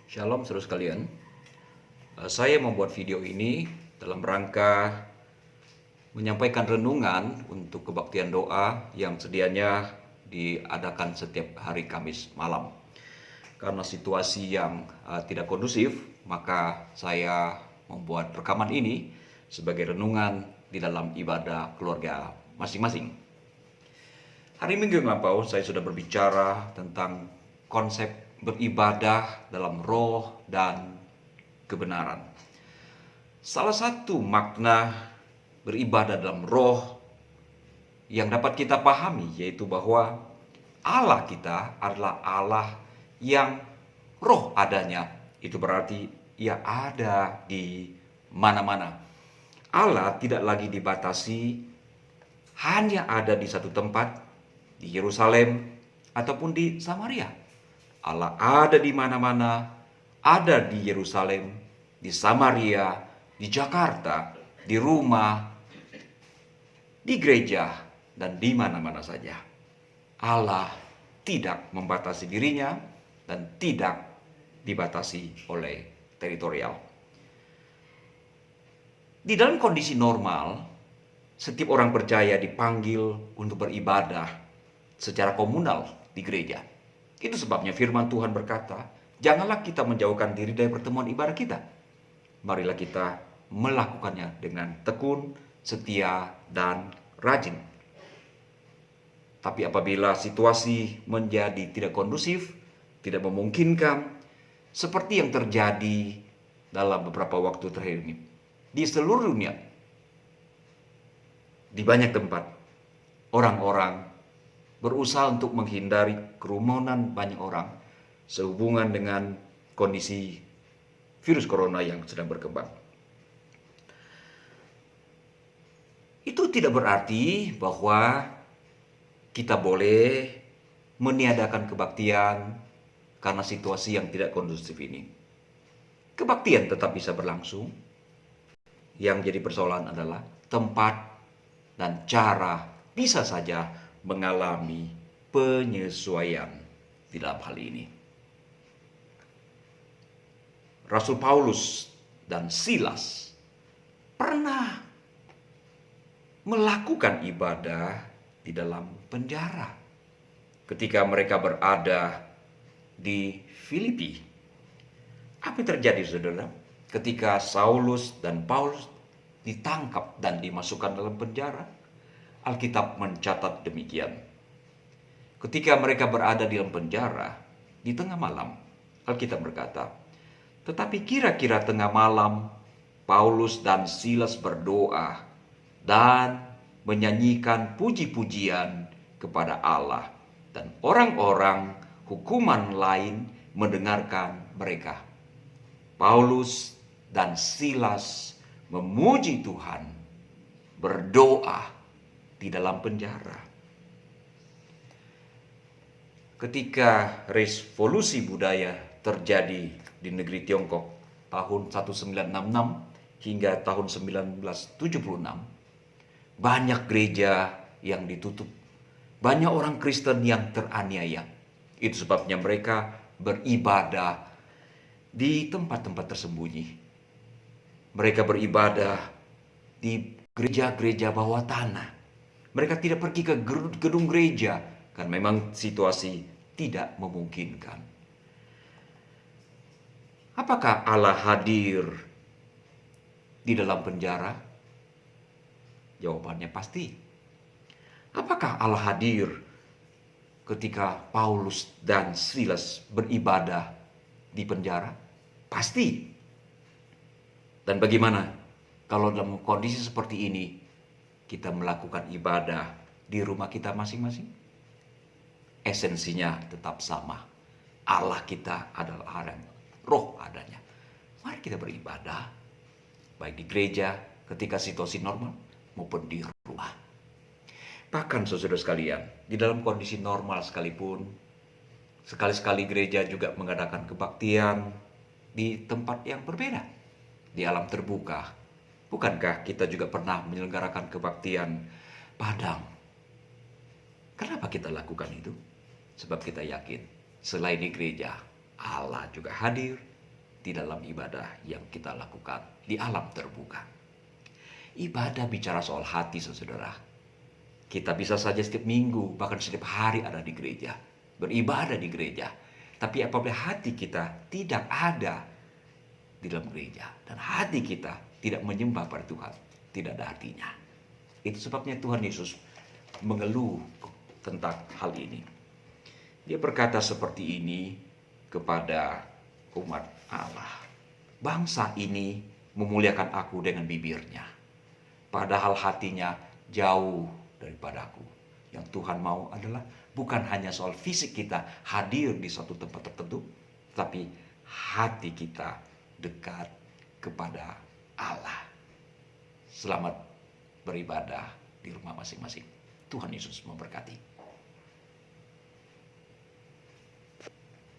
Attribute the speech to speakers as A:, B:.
A: Shalom saudara sekalian. Saya membuat video ini dalam rangka menyampaikan renungan untuk kebaktian doa yang sedianya diadakan setiap hari Kamis malam. Karena situasi yang tidak kondusif, maka saya membuat rekaman ini sebagai renungan di dalam ibadah keluarga masing-masing. Hari Minggu yang lampau saya sudah berbicara tentang konsep beribadah dalam roh dan kebenaran. Salah satu makna beribadah dalam roh yang dapat kita pahami yaitu bahwa Allah kita adalah Allah yang roh adanya. Itu berarti Ia ada di mana-mana. Allah tidak lagi dibatasi hanya ada di satu tempat, di Yerusalem ataupun di Samaria. Allah ada di mana-mana, ada di Yerusalem, di Samaria, di Jakarta, di rumah, di gereja, dan di mana-mana saja. Allah tidak membatasi dirinya dan tidak dibatasi oleh teritorial. Di dalam kondisi normal, setiap orang percaya dipanggil untuk beribadah secara komunal di gereja. Itu sebabnya firman Tuhan berkata, janganlah kita menjauhkan diri dari pertemuan ibadah kita. Marilah kita melakukannya dengan tekun, setia, dan rajin. Tapi apabila situasi menjadi tidak kondusif, tidak memungkinkan, seperti yang terjadi dalam beberapa waktu terakhir ini, di seluruh dunia, di banyak tempat, orang-orang berusaha untuk menghindari kerumunan banyak orang sehubungan dengan kondisi virus corona yang sedang berkembang. Itu tidak berarti bahwa kita boleh meniadakan kebaktian karena situasi yang tidak kondusif ini. Kebaktian tetap bisa berlangsung. Yang jadi persoalan adalah tempat dan cara bisa saja mengalami penyesuaian di dalam hal ini. Rasul Paulus dan Silas pernah melakukan ibadah di dalam penjara ketika mereka berada di Filipi. Apa yang terjadi, saudara? Ketika Saulus dan Paulus ditangkap dan dimasukkan dalam penjara, Alkitab mencatat demikian. Ketika mereka berada di dalam penjara, di tengah malam, Alkitab berkata, tetapi kira-kira tengah malam, Paulus dan Silas berdoa dan menyanyikan puji-pujian kepada Allah. Dan orang-orang hukuman lain mendengarkan mereka. Paulus dan Silas memuji Tuhan, berdoa di dalam penjara. Ketika revolusi budaya terjadi di negeri Tiongkok tahun 1966 hingga tahun 1976, banyak gereja yang ditutup, banyak orang Kristen yang teraniaya. Itu sebabnya mereka beribadah di tempat-tempat tersembunyi. Mereka beribadah di gereja-gereja bawah tanah. Mereka tidak pergi ke gedung gereja karena memang situasi tidak memungkinkan. Apakah Allah hadir di dalam penjara? Jawabannya pasti. Apakah Allah hadir ketika Paulus dan Silas beribadah di penjara? Pasti. Dan bagaimana kalau dalam kondisi seperti ini kita melakukan ibadah di rumah kita masing-masing? Esensinya tetap sama. Allah kita adalah Allah yang roh adanya. Mari kita beribadah, baik di gereja ketika situasi normal maupun di rumah. Bahkan saudara sekalian, di dalam kondisi normal sekalipun, sekali-sekali gereja juga mengadakan kebaktian di tempat yang berbeda, di alam terbuka. Bukankah kita juga pernah menyelenggarakan kebaktian padang? Kenapa kita lakukan itu? Sebab kita yakin selain di gereja, Allah juga hadir di dalam ibadah yang kita lakukan di alam terbuka. Ibadah bicara soal hati, saudara. Kita bisa saja setiap minggu, bahkan setiap hari ada di gereja, beribadah di gereja. Tapi apabila hati kita tidak ada di dalam gereja, dan hati kita tidak menyembah pada Tuhan, tidak ada artinya. Itu sebabnya Tuhan Yesus mengeluh tentang hal ini. Dia berkata seperti ini kepada umat Allah. Bangsa ini memuliakan aku dengan bibirnya, padahal hatinya jauh daripadaku. Yang Tuhan mau adalah bukan hanya soal fisik kita hadir di suatu tempat tertentu, tapi hati kita dekat kepada Allah. Selamat beribadah di rumah masing-masing. Tuhan Yesus memberkati.